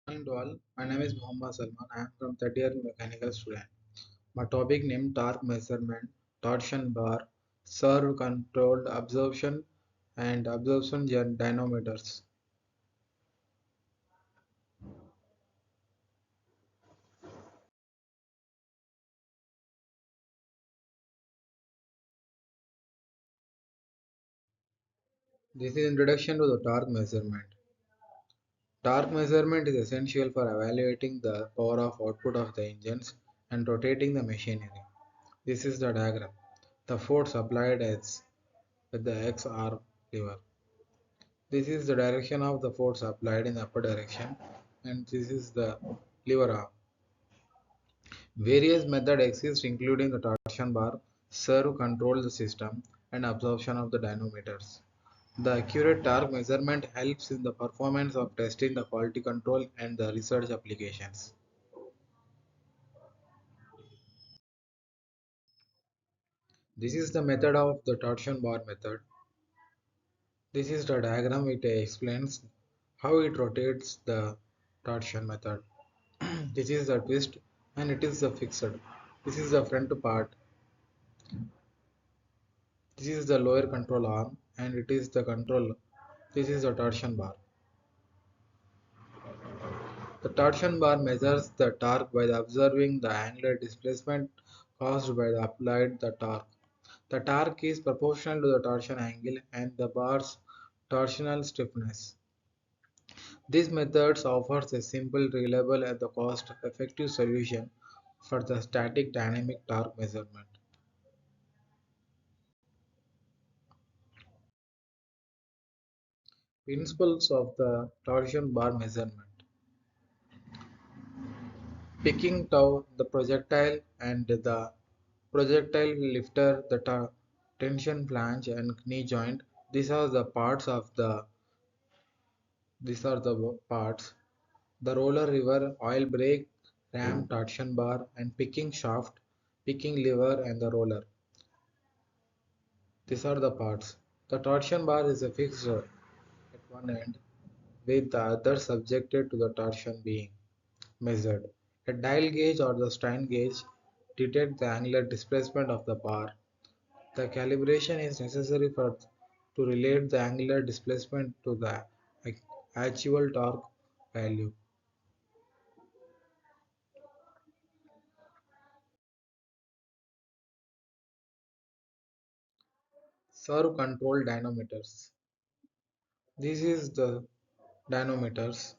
Morning to all. My name is Muhammad Salman. I am from third year mechanical student. My topic named torque measurement, torsion bar, servo controlled absorption and absorption dynamometers. This is introduction to the torque measurement. Torque measurement is essential for evaluating the power of output of the engines and rotating the machinery. This is the diagram. The force applied is with the XR lever. This is the direction of the force applied in the upper direction, and this is the lever arm. Various methods exist including the torsion bar, servo controlled system, and absorption of the dynamometers. The accurate torque measurement helps in the performance of testing the quality control and the research applications. This is the method of the torsion bar method. This is the diagram. It explains how it rotates the torsion method. This is the twist and it is the fixed. This is the front part. This is the lower control arm and it is the control. This is the torsion bar. The torsion bar measures the torque by observing the angular displacement caused by the applied the torque. The torque is proportional to the torsion angle and the bar's torsional stiffness. This method offers a simple, reliable, and the cost-effective solution for the static dynamic torque measurement. Principles of the torsion bar measurement. Picking tau, the projectile and the projectile lifter, the tension flange and knee joint. These are the parts of the these are the parts. The roller lever, oil brake, ram, torsion bar, and picking shaft, picking lever, and the roller. These are the parts. The torsion bar is a fixed at one end, with the other subjected to the torsion being measured. A dial gauge or the strain gauge detects the angular displacement of the bar. The calibration is necessary for to relate the angular displacement to the actual torque value. Servo control dynamometers. This is the dynamometers.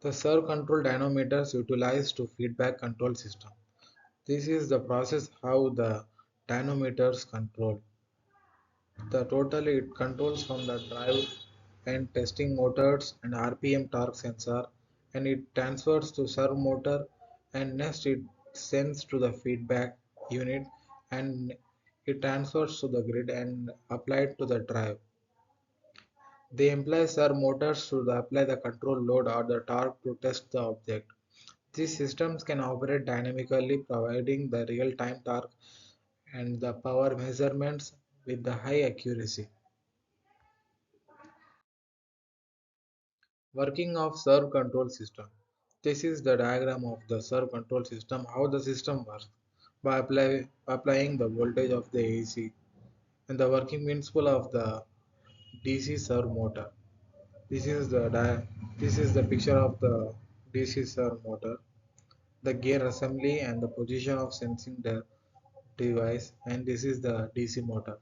The servo control dynamometers utilized to feedback control system. This is the process how the dynamometers control. The total it controls from the drive and testing motors and RPM torque sensor, and it transfers to servo motor, and next it sends to the feedback unit, and it transfers to the grid and applied to the drive. They employ servo motors to apply the control load or the torque to test the object. These systems can operate dynamically, providing the real-time torque and the power measurements with the high accuracy. Working of servo control system. This is the diagram of the servo control system, how the system works by applying the voltage of the AC and the working principle of the DC servo motor. This is this is the picture of the DC servo motor, the gear assembly and the position of sensing the device, and this is the DC motor.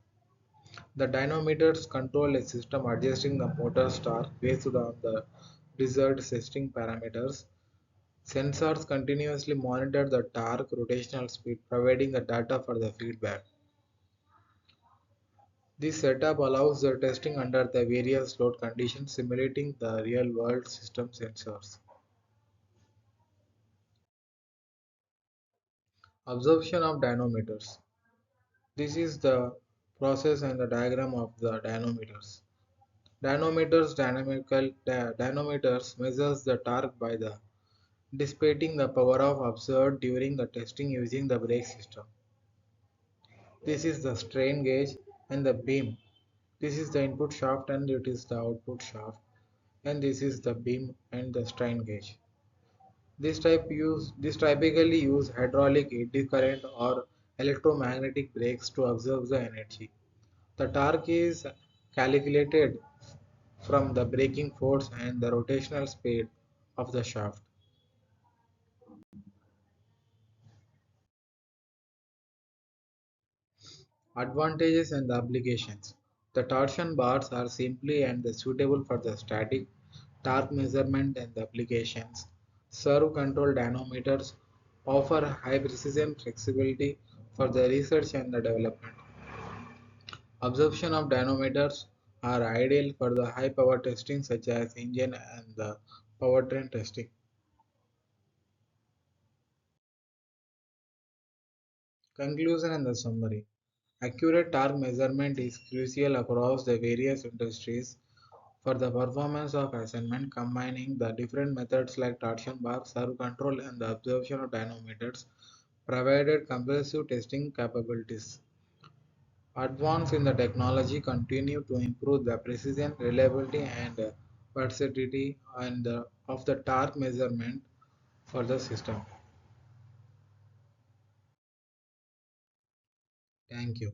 The dynamometers control a system adjusting the motor torque based on the desired testing parameters. Sensors continuously monitor the torque rotational speed, providing the data for the feedback. This setup allows the testing under the various load conditions, simulating the real-world system sensors. Absorption of dynamometers. This is the process and the diagram of the dynamometers. Dynamometers measures the torque by the dissipating the power of observed during the testing using the brake system. This is the strain gauge and the beam. This is the input shaft and it is the output shaft, and this is the beam and the strain gauge. This typically use hydraulic eddy current or electromagnetic brakes to absorb the energy. The torque is calculated from the braking force and the rotational speed of the shaft. Advantages and the applications. The torsion bars are simply and suitable for the static torque measurement and the applications. Servo control dynamometers offer high precision flexibility for the research and the development. Absorption of dynamometers are ideal for the high power testing such as engine and the powertrain testing. Conclusion and the summary. Accurate torque measurement is crucial across the various industries for the performance of assignment. Combining the different methods like torsion bar, servo control, and the absorption of dynamometers provided comprehensive testing capabilities. Advances in the technology continue to improve the precision, reliability, and versatility of the torque measurement for the system. Thank you.